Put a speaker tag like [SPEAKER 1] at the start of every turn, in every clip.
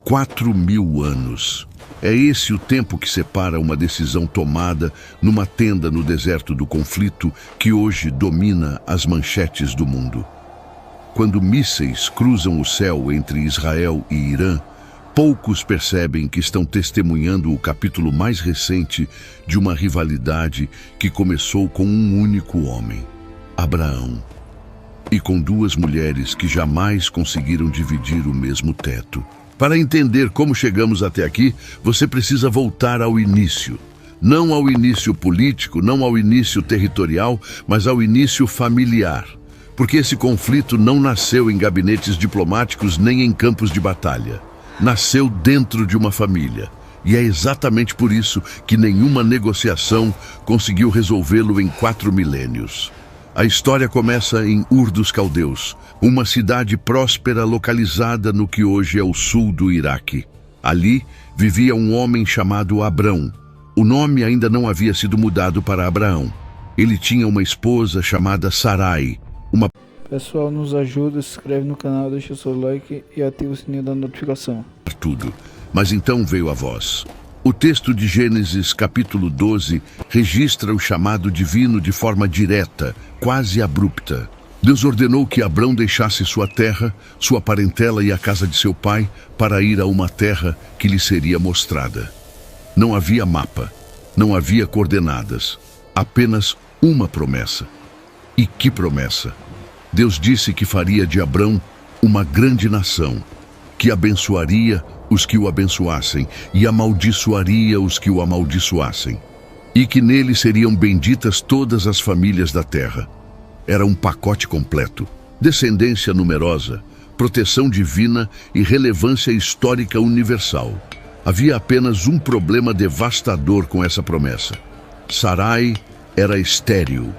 [SPEAKER 1] 4.000 anos. É esse o tempo que separa uma decisão tomada numa tenda no deserto do conflito que hoje domina as manchetes do mundo. Quando mísseis cruzam o céu entre Israel e Irã, poucos percebem que estão testemunhando o capítulo mais recente de uma rivalidade que começou com um único homem, Abraão, e com duas mulheres que jamais conseguiram dividir o mesmo teto. Para entender como chegamos até aqui, você precisa voltar ao início. Não ao início político, não ao início territorial, mas ao início familiar. Porque esse conflito não nasceu em gabinetes diplomáticos nem em campos de batalha. Nasceu dentro de uma família. E é exatamente por isso que nenhuma negociação conseguiu resolvê-lo em 4 milênios. A história começa em Ur dos Caldeus, uma cidade próspera localizada no que hoje é o sul do Iraque. Ali vivia um homem chamado Abrão. O nome ainda não havia sido mudado para Abraão. Ele tinha uma esposa chamada Sarai.
[SPEAKER 2] Pessoal, nos ajuda, se inscreve no canal, deixa o seu like e ativa o sininho da notificação.
[SPEAKER 1] Tudo. Mas então veio a voz. O texto de Gênesis, capítulo 12, registra o chamado divino de forma direta, quase abrupta. Deus ordenou que Abrão deixasse sua terra, sua parentela e a casa de seu pai para ir a uma terra que lhe seria mostrada. Não havia mapa, não havia coordenadas, apenas uma promessa. E que promessa! Deus disse que faria de Abrão uma grande nação, que abençoaria os que o abençoassem e amaldiçoaria os que o amaldiçoassem, e que nele seriam benditas todas as famílias da terra. Era um pacote completo: descendência numerosa, proteção divina e relevância histórica universal. Havia apenas um problema devastador com essa promessa: Sarai era estéril.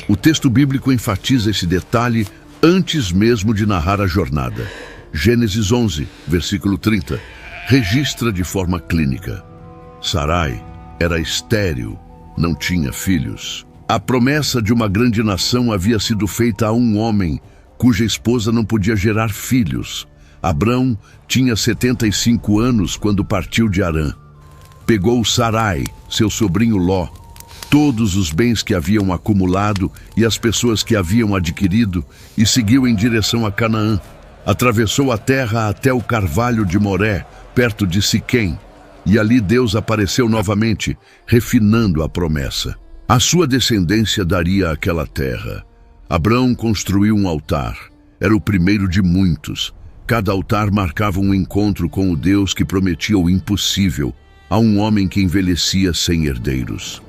[SPEAKER 1] O texto bíblico enfatiza esse detalhe antes mesmo de narrar a jornada. Gênesis 11, versículo 30, registra de forma clínica: Sarai era estéril, não tinha filhos. A promessa de uma grande nação havia sido feita a um homem cuja esposa não podia gerar filhos. Abrão tinha 75 anos quando partiu de Harã. Pegou Sarai, seu sobrinho Ló, todos os bens que haviam acumulado e as pessoas que haviam adquirido e seguiu em direção a Canaã. Atravessou a terra até o carvalho de Moré, perto de Siquém, e ali Deus apareceu novamente, refinando a promessa. A sua descendência daria aquela terra. Abrão construiu um altar. Era o primeiro de muitos. Cada altar marcava um encontro com o Deus que prometia o impossível a um homem que envelhecia sem herdeiros.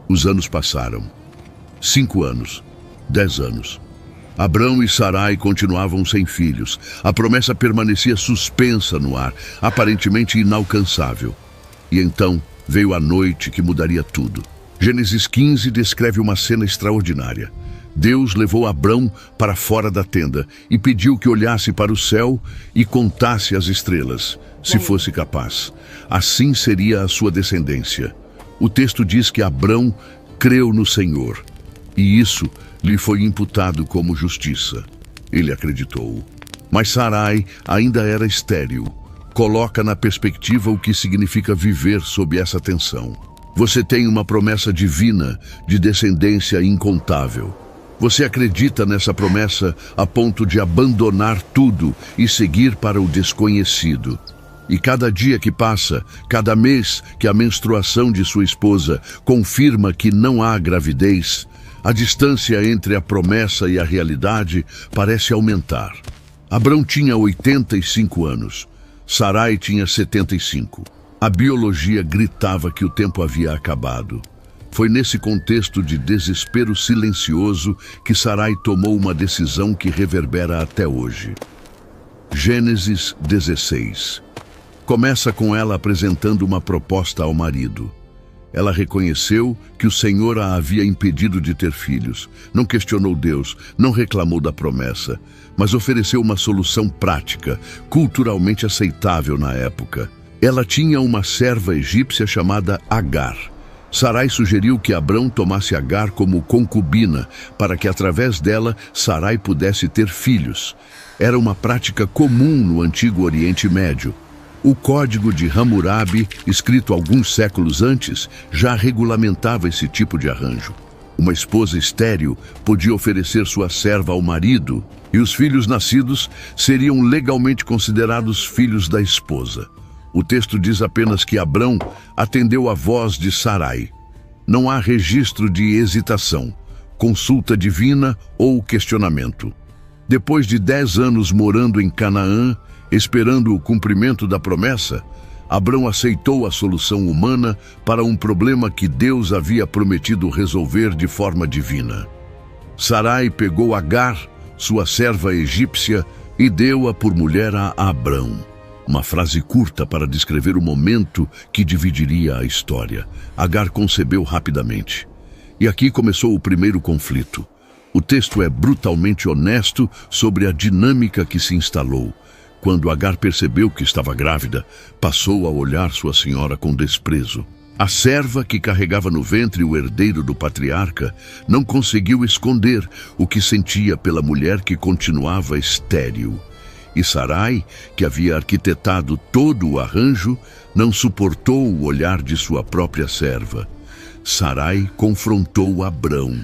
[SPEAKER 1] Os anos passaram. 5 anos, 10 anos. Abrão e Sarai continuavam sem filhos. A promessa permanecia suspensa no ar, aparentemente inalcançável. E então veio a noite que mudaria tudo. Gênesis 15 descreve uma cena extraordinária. Deus levou Abrão para fora da tenda e pediu que olhasse para o céu e contasse as estrelas, se fosse capaz. Assim seria a sua descendência. O texto diz que Abrão creu no Senhor, e isso lhe foi imputado como justiça. Ele acreditou. Mas Sarai ainda era estéril. Coloca na perspectiva o que significa viver sob essa tensão. Você tem uma promessa divina de descendência incontável. Você acredita nessa promessa a ponto de abandonar tudo e seguir para o desconhecido. E cada dia que passa, cada mês que a menstruação de sua esposa confirma que não há gravidez, a distância entre a promessa e a realidade parece aumentar. Abrão tinha 85 anos, Sarai tinha 75. A biologia gritava que o tempo havia acabado. Foi nesse contexto de desespero silencioso que Sarai tomou uma decisão que reverbera até hoje. Gênesis 16. Começa com ela apresentando uma proposta ao marido. Ela reconheceu que o Senhor a havia impedido de ter filhos. Não questionou Deus, não reclamou da promessa, mas ofereceu uma solução prática, culturalmente aceitável na época. Ela tinha uma serva egípcia chamada Agar. Sarai sugeriu que Abrão tomasse Agar como concubina, para que através dela Sarai pudesse ter filhos. Era uma prática comum no Antigo Oriente Médio. O Código de Hammurabi, escrito alguns séculos antes, já regulamentava esse tipo de arranjo. Uma esposa estéril podia oferecer sua serva ao marido, e os filhos nascidos seriam legalmente considerados filhos da esposa. O texto diz apenas que Abrão atendeu à voz de Sarai. Não há registro de hesitação, consulta divina ou questionamento. Depois de 10 anos morando em Canaã, esperando o cumprimento da promessa, Abrão aceitou a solução humana para um problema que Deus havia prometido resolver de forma divina. Sarai pegou Agar, sua serva egípcia, e deu-a por mulher a Abrão. Uma frase curta para descrever o momento que dividiria a história. Agar concebeu rapidamente. E aqui começou o primeiro conflito. O texto é brutalmente honesto sobre a dinâmica que se instalou. Quando Agar percebeu que estava grávida, passou a olhar sua senhora com desprezo. A serva que carregava no ventre o herdeiro do patriarca não conseguiu esconder o que sentia pela mulher que continuava estéril. E Sarai, que havia arquitetado todo o arranjo, não suportou o olhar de sua própria serva. Sarai confrontou Abrão.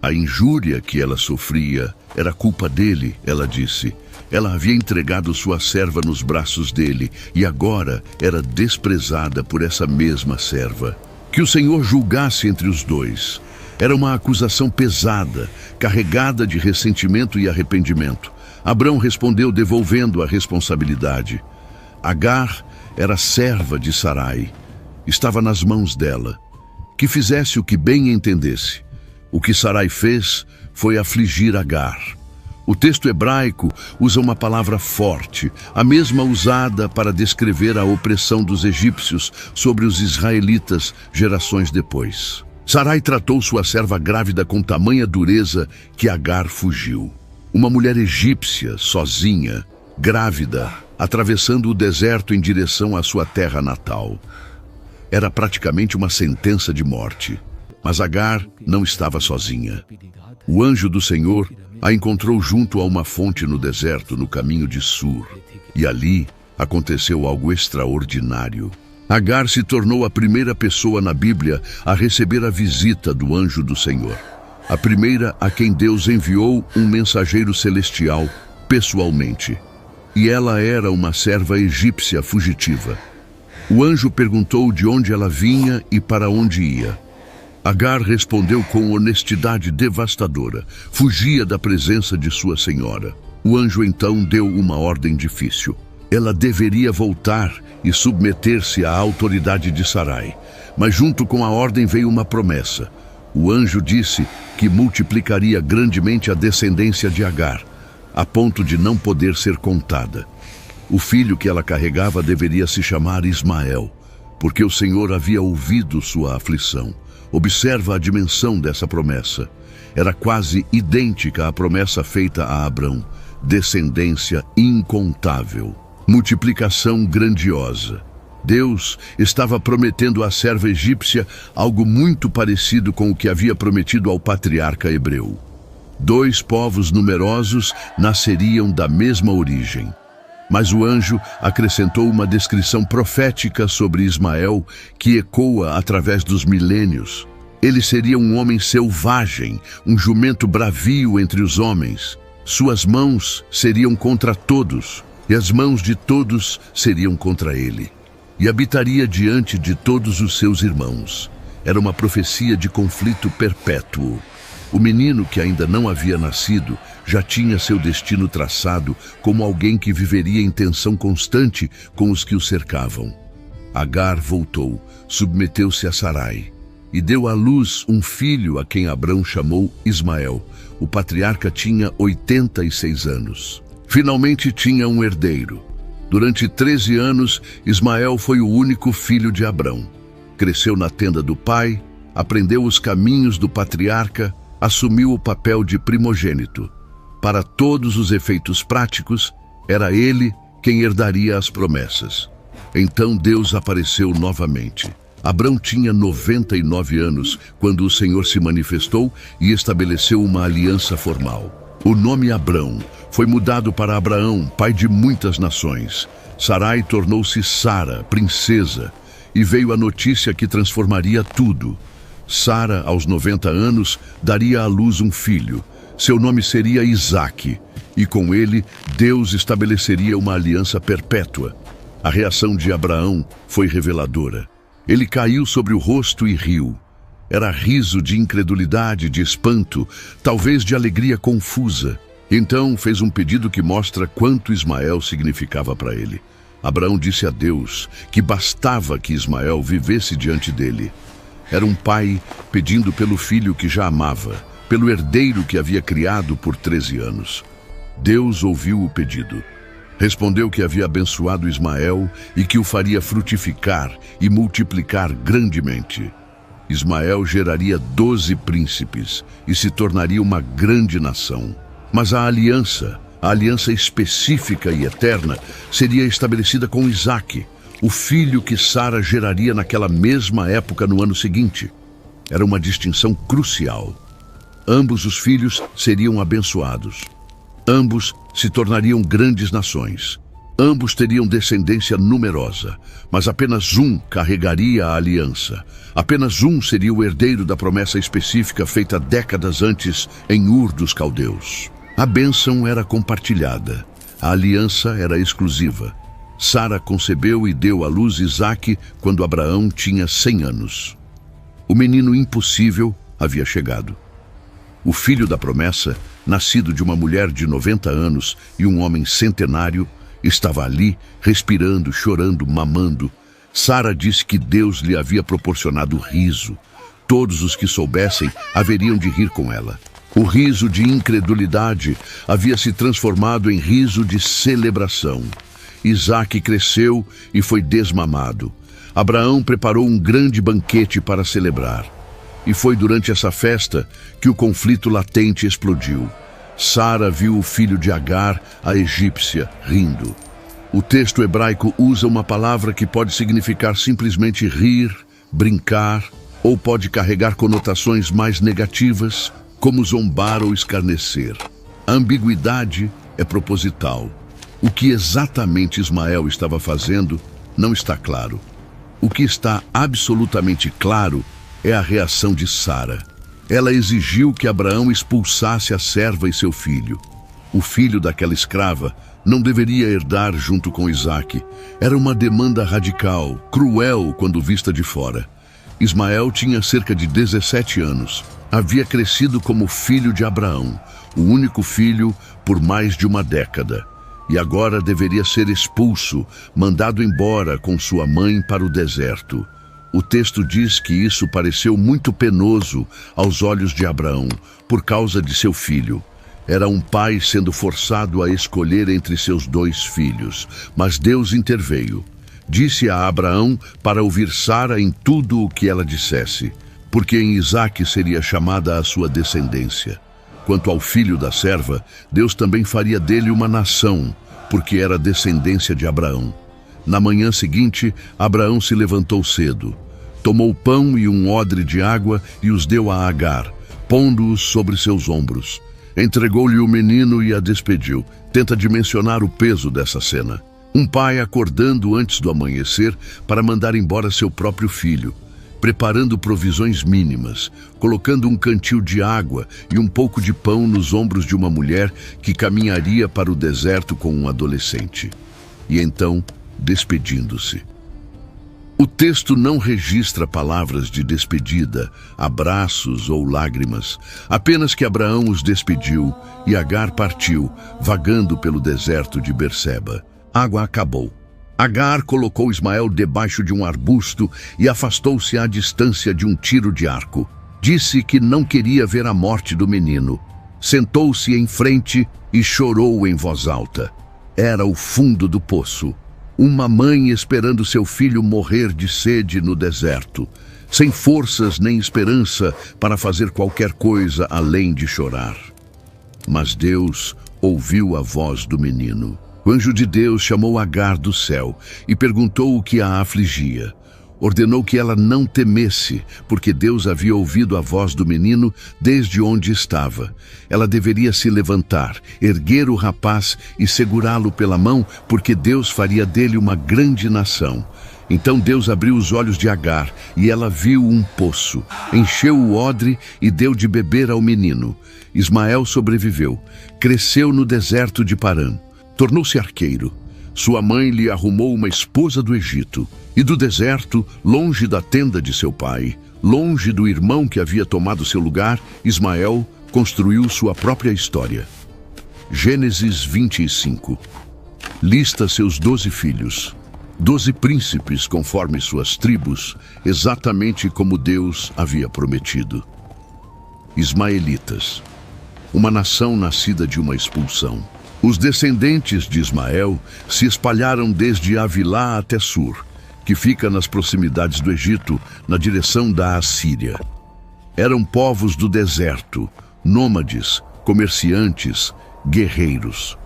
[SPEAKER 1] A injúria que ela sofria era culpa dele, ela disse. Ela havia entregado sua serva nos braços dele e agora era desprezada por essa mesma serva. Que o Senhor julgasse entre os dois. Era uma acusação pesada, carregada de ressentimento e arrependimento. Abrão respondeu devolvendo a responsabilidade. Agar era serva de Sarai. Estava nas mãos dela. Que fizesse o que bem entendesse. O que Sarai fez foi afligir Agar. O texto hebraico usa uma palavra forte, a mesma usada para descrever a opressão dos egípcios sobre os israelitas gerações depois. Sarai tratou sua serva grávida com tamanha dureza que Agar fugiu. Uma mulher egípcia, sozinha, grávida, atravessando o deserto em direção à sua terra natal. Era praticamente uma sentença de morte. Mas Agar não estava sozinha. O anjo do Senhor a encontrou junto a uma fonte no deserto, no caminho de Sur. E ali aconteceu algo extraordinário. Agar se tornou a primeira pessoa na Bíblia a receber a visita do anjo do Senhor. A primeira a quem Deus enviou um mensageiro celestial, pessoalmente. E ela era uma serva egípcia fugitiva. O anjo perguntou de onde ela vinha e para onde ia. Agar respondeu com honestidade devastadora. Fugia da presença de sua senhora. O anjo então deu uma ordem difícil. Ela deveria voltar e submeter-se à autoridade de Sarai. Mas junto com a ordem veio uma promessa. O anjo disse que multiplicaria grandemente a descendência de Agar, a ponto de não poder ser contada. O filho que ela carregava deveria se chamar Ismael, porque o Senhor havia ouvido sua aflição. Observa a dimensão dessa promessa. Era quase idêntica à promessa feita a Abrão. Descendência incontável. Multiplicação grandiosa. Deus estava prometendo à serva egípcia algo muito parecido com o que havia prometido ao patriarca hebreu. 2 povos numerosos nasceriam da mesma origem. Mas o anjo acrescentou uma descrição profética sobre Ismael que ecoa através dos milênios. Ele seria um homem selvagem, um jumento bravio entre os homens. Suas mãos seriam contra todos, e as mãos de todos seriam contra ele. E habitaria diante de todos os seus irmãos. Era uma profecia de conflito perpétuo. O menino que ainda não havia nascido já tinha seu destino traçado como alguém que viveria em tensão constante com os que o cercavam. Agar voltou, submeteu-se a Sarai e deu à luz um filho a quem Abrão chamou Ismael. O patriarca tinha 86 anos. Finalmente tinha um herdeiro. Durante 13 anos, Ismael foi o único filho de Abrão. Cresceu na tenda do pai, aprendeu os caminhos do patriarca, assumiu o papel de primogênito. Para todos os efeitos práticos, era ele quem herdaria as promessas. Então Deus apareceu novamente. Abrão tinha 99 anos quando o Senhor se manifestou e estabeleceu uma aliança formal. O nome Abrão foi mudado para Abraão, pai de muitas nações. Sarai tornou-se Sara, princesa, e veio a notícia que transformaria tudo. Sara, aos 90 anos, daria à luz um filho. Seu nome seria Isaque, e com ele Deus estabeleceria uma aliança perpétua. A reação de Abraão foi reveladora. Ele caiu sobre o rosto e riu. Era riso de incredulidade, de espanto, talvez de alegria confusa. Então fez um pedido que mostra quanto Ismael significava para ele. Abraão disse a Deus que bastava que Ismael vivesse diante dele. Era um pai pedindo pelo filho que já amava, pelo herdeiro que havia criado por 13 anos. Deus ouviu o pedido. Respondeu que havia abençoado Ismael e que o faria frutificar e multiplicar grandemente. Ismael geraria 12 príncipes e se tornaria uma grande nação. Mas a aliança específica e eterna, seria estabelecida com Isaque, o filho que Sara geraria naquela mesma época no ano seguinte. Era uma distinção crucial. Ambos os filhos seriam abençoados. Ambos se tornariam grandes nações. Ambos teriam descendência numerosa, mas apenas um carregaria a aliança. Apenas um seria o herdeiro da promessa específica feita décadas antes em Ur dos Caldeus. A bênção era compartilhada. A aliança era exclusiva. Sara concebeu e deu à luz Isaque quando Abraão tinha 100 anos. O menino impossível havia chegado. O filho da promessa, nascido de uma mulher de 90 anos e um homem centenário, estava ali, respirando, chorando, mamando. Sara disse que Deus lhe havia proporcionado riso. Todos os que soubessem haveriam de rir com ela. O riso de incredulidade havia se transformado em riso de celebração. Isaque cresceu e foi desmamado. Abraão preparou um grande banquete para celebrar. E foi durante essa festa que o conflito latente explodiu. Sara viu o filho de Agar, a egípcia, rindo. O texto hebraico usa uma palavra que pode significar simplesmente rir, brincar, ou pode carregar conotações mais negativas, como zombar ou escarnecer. A ambiguidade é proposital. O que exatamente Ismael estava fazendo não está claro. O que está absolutamente claro é a reação de Sara. Ela exigiu que Abraão expulsasse a serva e seu filho. O filho daquela escrava não deveria herdar junto com Isaque. Era uma demanda radical, cruel quando vista de fora. Ismael tinha cerca de 17 anos. Havia crescido como filho de Abraão, o único filho por mais de uma década. E agora deveria ser expulso, mandado embora com sua mãe para o deserto. O texto diz que isso pareceu muito penoso aos olhos de Abraão, por causa de seu filho. Era um pai sendo forçado a escolher entre seus 2 filhos, mas Deus interveio. Disse a Abraão para ouvir Sara em tudo o que ela dissesse, porque em Isaque seria chamada a sua descendência. Quanto ao filho da serva, Deus também faria dele uma nação, porque era descendência de Abraão. Na manhã seguinte, Abraão se levantou cedo. Tomou pão e um odre de água e os deu a Agar, pondo-os sobre seus ombros. Entregou-lhe o menino e a despediu. Tenta dimensionar o peso dessa cena. Um pai acordando antes do amanhecer para mandar embora seu próprio filho, preparando provisões mínimas, colocando um cantil de água e um pouco de pão nos ombros de uma mulher que caminharia para o deserto com um adolescente. E então, despedindo-se. O texto não registra palavras de despedida, abraços ou lágrimas, apenas que Abraão os despediu e Agar partiu, vagando pelo deserto de Berseba. A água acabou. Agar colocou Ismael debaixo de um arbusto e afastou-se à distância de um tiro de arco. Disse que não queria ver a morte do menino. Sentou-se em frente e chorou em voz alta. Era o fundo do poço. Uma mãe esperando seu filho morrer de sede no deserto, sem forças nem esperança para fazer qualquer coisa além de chorar. Mas Deus ouviu a voz do menino. O anjo de Deus chamou Agar do céu e perguntou o que a afligia. Ordenou que ela não temesse, porque Deus havia ouvido a voz do menino desde onde estava. Ela deveria se levantar, erguer o rapaz e segurá-lo pela mão, porque Deus faria dele uma grande nação. Então Deus abriu os olhos de Agar, e ela viu um poço. Encheu o odre e deu de beber ao menino. Ismael sobreviveu. Cresceu no deserto de Parã. Tornou-se arqueiro. Sua mãe lhe arrumou uma esposa do Egito. E do deserto, longe da tenda de seu pai, longe do irmão que havia tomado seu lugar, Ismael construiu sua própria história. Gênesis 25. Lista seus 12 filhos. 12 príncipes conforme suas tribos, exatamente como Deus havia prometido. Ismaelitas. Uma nação nascida de uma expulsão. Os descendentes de Ismael se espalharam desde Avilá até Sur, que fica nas proximidades do Egito, na direção da Assíria. Eram povos do deserto, nômades, comerciantes, guerreiros.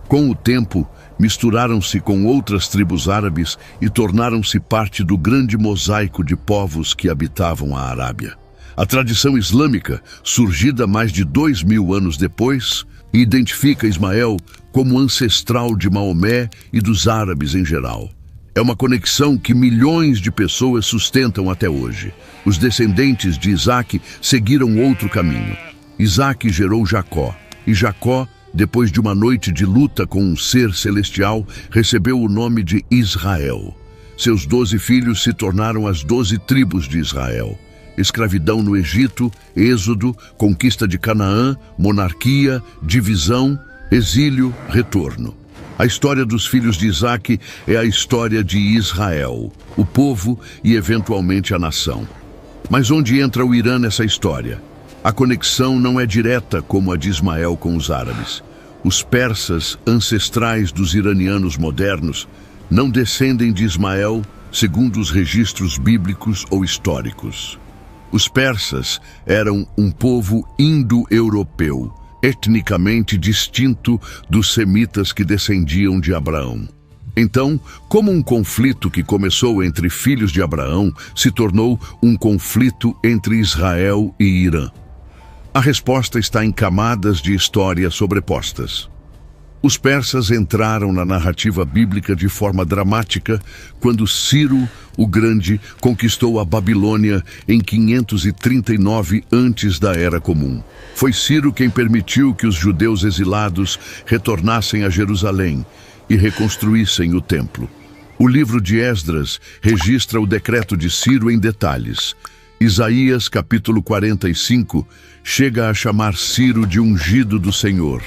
[SPEAKER 1] Com o tempo, misturaram-se com outras tribos árabes e tornaram-se parte do grande mosaico de povos que habitavam a Arábia. A tradição islâmica, surgida mais de 2000 anos depois, identifica Ismael como ancestral de Maomé e dos árabes em geral. É uma conexão que milhões de pessoas sustentam até hoje. Os descendentes de Isaque seguiram outro caminho. Isaque gerou Jacó, e Jacó, depois de uma noite de luta com um ser celestial, recebeu o nome de Israel. Seus 12 filhos se tornaram as 12 tribos de Israel. Escravidão no Egito, êxodo, conquista de Canaã, monarquia, divisão, exílio, retorno. A história dos filhos de Isaque é a história de Israel, o povo e, eventualmente, a nação. Mas onde entra o Irã nessa história? A conexão não é direta como a de Ismael com os árabes. Os persas, ancestrais dos iranianos modernos, não descendem de Ismael segundo os registros bíblicos ou históricos. Os persas eram um povo indo-europeu, etnicamente distinto dos semitas que descendiam de Abraão. Então, como um conflito que começou entre filhos de Abraão se tornou um conflito entre Israel e Irã? A resposta está em camadas de história sobrepostas. Os persas entraram na narrativa bíblica de forma dramática quando Ciro, o Grande, conquistou a Babilônia em 539 antes da Era Comum. Foi Ciro quem permitiu que os judeus exilados retornassem a Jerusalém e reconstruíssem o templo. O livro de Esdras registra o decreto de Ciro em detalhes. Isaías, capítulo 45, chega a chamar Ciro de ungido do Senhor,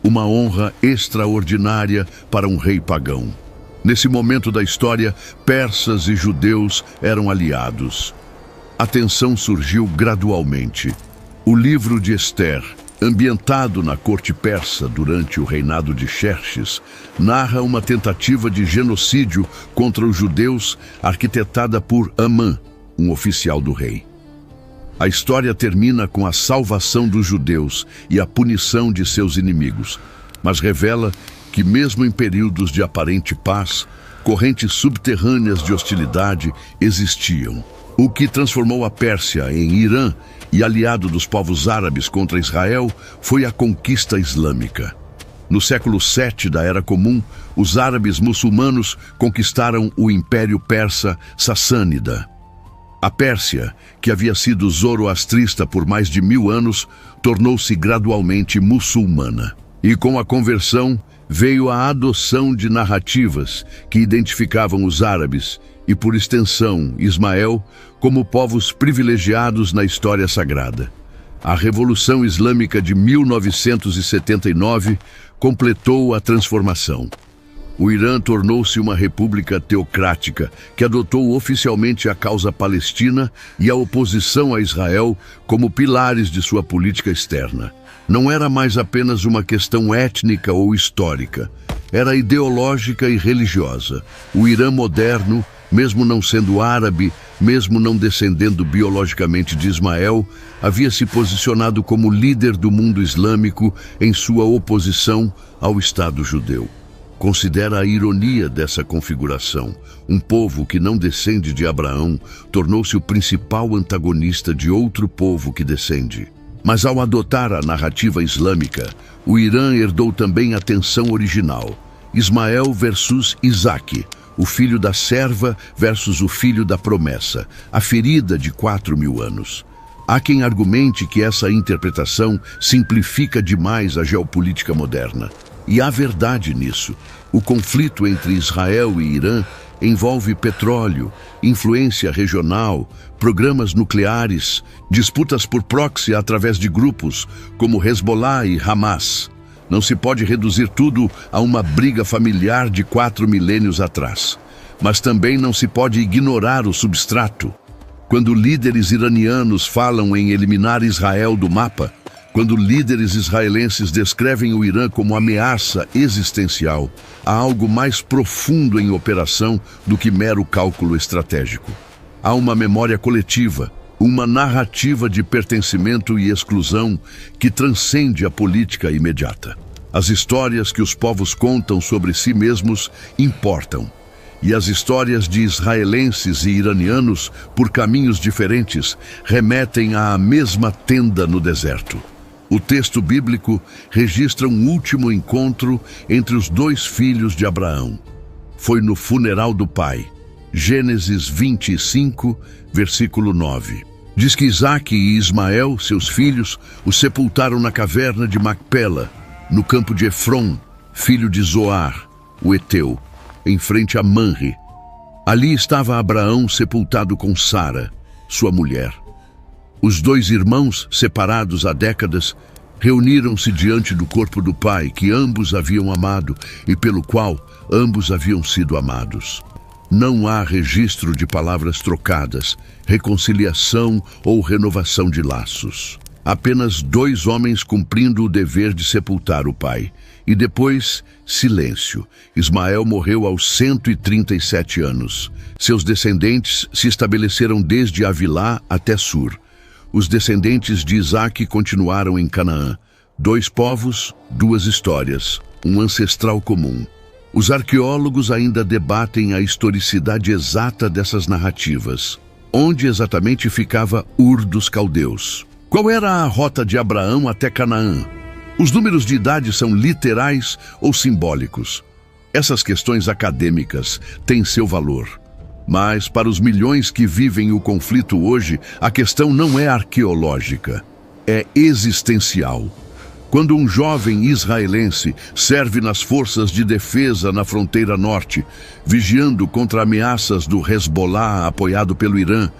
[SPEAKER 1] uma honra extraordinária para um rei pagão. Nesse momento da história, persas e judeus eram aliados. A tensão surgiu gradualmente. O livro de Ester, ambientado na corte persa durante o reinado de Xerxes, narra uma tentativa de genocídio contra os judeus arquitetada por Amã, um oficial do rei. A história termina com a salvação dos judeus e a punição de seus inimigos, mas revela que mesmo em períodos de aparente paz, correntes subterrâneas de hostilidade existiam. O que transformou a Pérsia em Irã e aliado dos povos árabes contra Israel foi a conquista islâmica. No século VII da Era Comum, os árabes muçulmanos conquistaram o Império Persa Sassânida. A Pérsia, que havia sido zoroastrista por mais de 1000 anos, tornou-se gradualmente muçulmana. E com a conversão, veio a adoção de narrativas que identificavam os árabes e, por extensão, Ismael, como povos privilegiados na história sagrada. A Revolução Islâmica de 1979 completou a transformação. O Irã tornou-se uma república teocrática que adotou oficialmente a causa palestina e a oposição a Israel como pilares de sua política externa. Não era mais apenas uma questão étnica ou histórica, era ideológica e religiosa. O Irã moderno, mesmo não sendo árabe, mesmo não descendendo biologicamente de Ismael, havia se posicionado como líder do mundo islâmico em sua oposição ao Estado judeu. Considera a ironia dessa configuração. Um povo que não descende de Abraão tornou-se o principal antagonista de outro povo que descende. Mas ao adotar a narrativa islâmica, o Irã herdou também a tensão original. Ismael versus Isaque, o filho da serva versus o filho da promessa, a ferida de 4.000 anos. Há quem argumente que essa interpretação simplifica demais a geopolítica moderna. E há verdade nisso. O conflito entre Israel e Irã envolve petróleo, influência regional, programas nucleares, disputas por proxy através de grupos como Hezbollah e Hamas. Não se pode reduzir tudo a uma briga familiar de 4 milênios atrás. Mas também não se pode ignorar o substrato. Quando líderes iranianos falam em eliminar Israel do mapa, quando líderes israelenses descrevem o Irã como ameaça existencial, há algo mais profundo em operação do que mero cálculo estratégico. Há uma memória coletiva, uma narrativa de pertencimento e exclusão que transcende a política imediata. As histórias que os povos contam sobre si mesmos importam. E as histórias de israelenses e iranianos, por caminhos diferentes, remetem à mesma tenda no deserto. O texto bíblico registra um último encontro entre os dois filhos de Abraão. Foi no funeral do pai. Gênesis 25, versículo 9. Diz que Isaque e Ismael, seus filhos, o sepultaram na caverna de Macpela, no campo de Efron, filho de Zoar, o Eteu, em frente a Manre. Ali estava Abraão sepultado com Sara, sua mulher. Os dois irmãos, separados há décadas, reuniram-se diante do corpo do pai, que ambos haviam amado e pelo qual ambos haviam sido amados. Não há registro de palavras trocadas, reconciliação ou renovação de laços. Apenas dois homens cumprindo o dever de sepultar o pai. E depois, silêncio. Ismael morreu aos 137 anos. Seus descendentes se estabeleceram desde Avilá até Sur. Os descendentes de Isaque continuaram em Canaã. Dois povos, duas histórias, um ancestral comum. Os arqueólogos ainda debatem a historicidade exata dessas narrativas. Onde exatamente ficava Ur dos Caldeus? Qual era a rota de Abraão até Canaã? Os números de idade são literais ou simbólicos? Essas questões acadêmicas têm seu valor. Mas para os milhões que vivem o conflito hoje, a questão não é arqueológica, é existencial. Quando um jovem israelense serve nas forças de defesa na fronteira norte, vigiando contra ameaças do Hezbollah apoiado pelo Irã,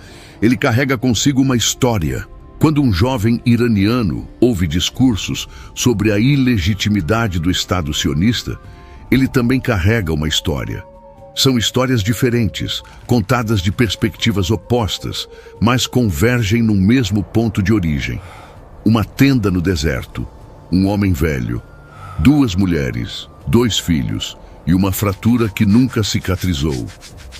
[SPEAKER 1] ele carrega consigo uma história. Quando um jovem iraniano ouve discursos sobre a ilegitimidade do Estado sionista, ele também carrega uma história. São histórias diferentes, contadas de perspectivas opostas, mas convergem no mesmo ponto de origem. Uma tenda no deserto, um homem velho, duas mulheres, dois filhos e uma fratura que nunca cicatrizou.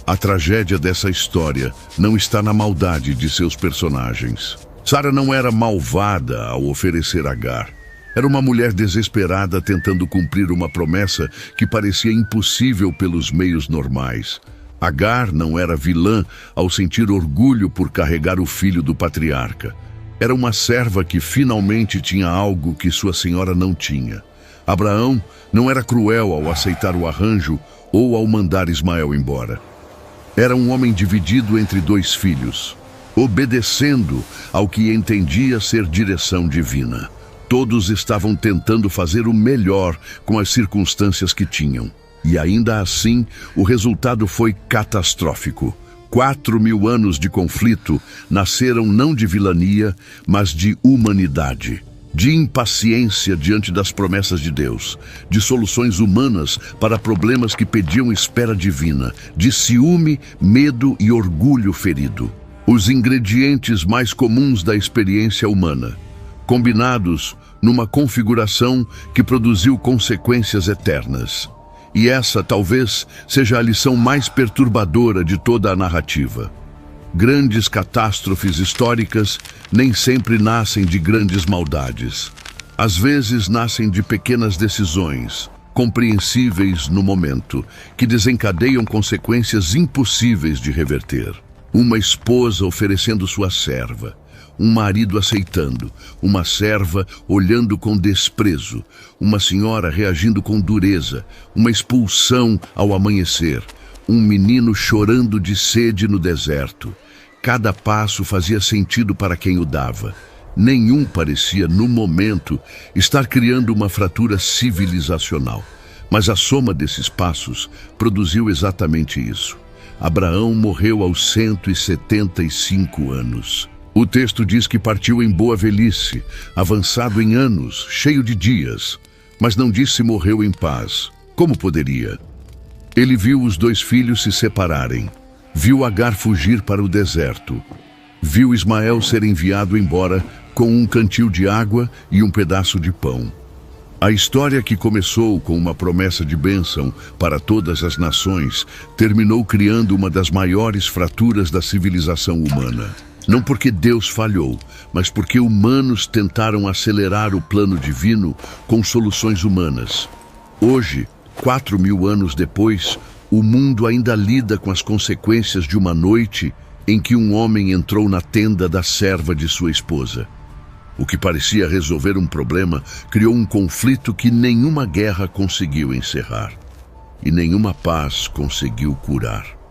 [SPEAKER 1] A tragédia dessa história não está na maldade de seus personagens. Sara não era malvada ao oferecer Agar. Era uma mulher desesperada tentando cumprir uma promessa que parecia impossível pelos meios normais. Agar não era vilã ao sentir orgulho por carregar o filho do patriarca. Era uma serva que finalmente tinha algo que sua senhora não tinha. Abraão não era cruel ao aceitar o arranjo ou ao mandar Ismael embora. Era um homem dividido entre dois filhos, obedecendo ao que entendia ser direção divina. Todos estavam tentando fazer o melhor com as circunstâncias que tinham. E ainda assim, o resultado foi catastrófico. 4.000 anos de conflito nasceram não de vilania, mas de humanidade. De impaciência diante das promessas de Deus, de soluções humanas para problemas que pediam espera divina, de ciúme, medo e orgulho ferido. Os ingredientes mais comuns da experiência humana, combinados numa configuração que produziu consequências eternas. E essa, talvez, seja a lição mais perturbadora de toda a narrativa. Grandes catástrofes históricas nem sempre nascem de grandes maldades. Às vezes nascem de pequenas decisões, compreensíveis no momento, que desencadeiam consequências impossíveis de reverter. Uma esposa oferecendo sua serva, um marido aceitando, uma serva olhando com desprezo, uma senhora reagindo com dureza, uma expulsão ao amanhecer, um menino chorando de sede no deserto. Cada passo fazia sentido para quem o dava. Nenhum parecia, no momento, estar criando uma fratura civilizacional. Mas a soma desses passos produziu exatamente isso. Abraão morreu aos 175 anos. O texto diz que partiu em boa velhice, avançado em anos, cheio de dias, mas não diz se morreu em paz. Como poderia? Ele viu os 2 filhos se separarem, viu Agar fugir para o deserto, viu Ismael ser enviado embora com um cantil de água e um pedaço de pão. A história, que começou com uma promessa de bênção para todas as nações, terminou criando uma das maiores fraturas da civilização humana. Não porque Deus falhou, mas porque humanos tentaram acelerar o plano divino com soluções humanas. Hoje, 4.000 anos depois, o mundo ainda lida com as consequências de uma noite em que um homem entrou na tenda da serva de sua esposa. O que parecia resolver um problema criou um conflito que nenhuma guerra conseguiu encerrar e nenhuma paz conseguiu curar.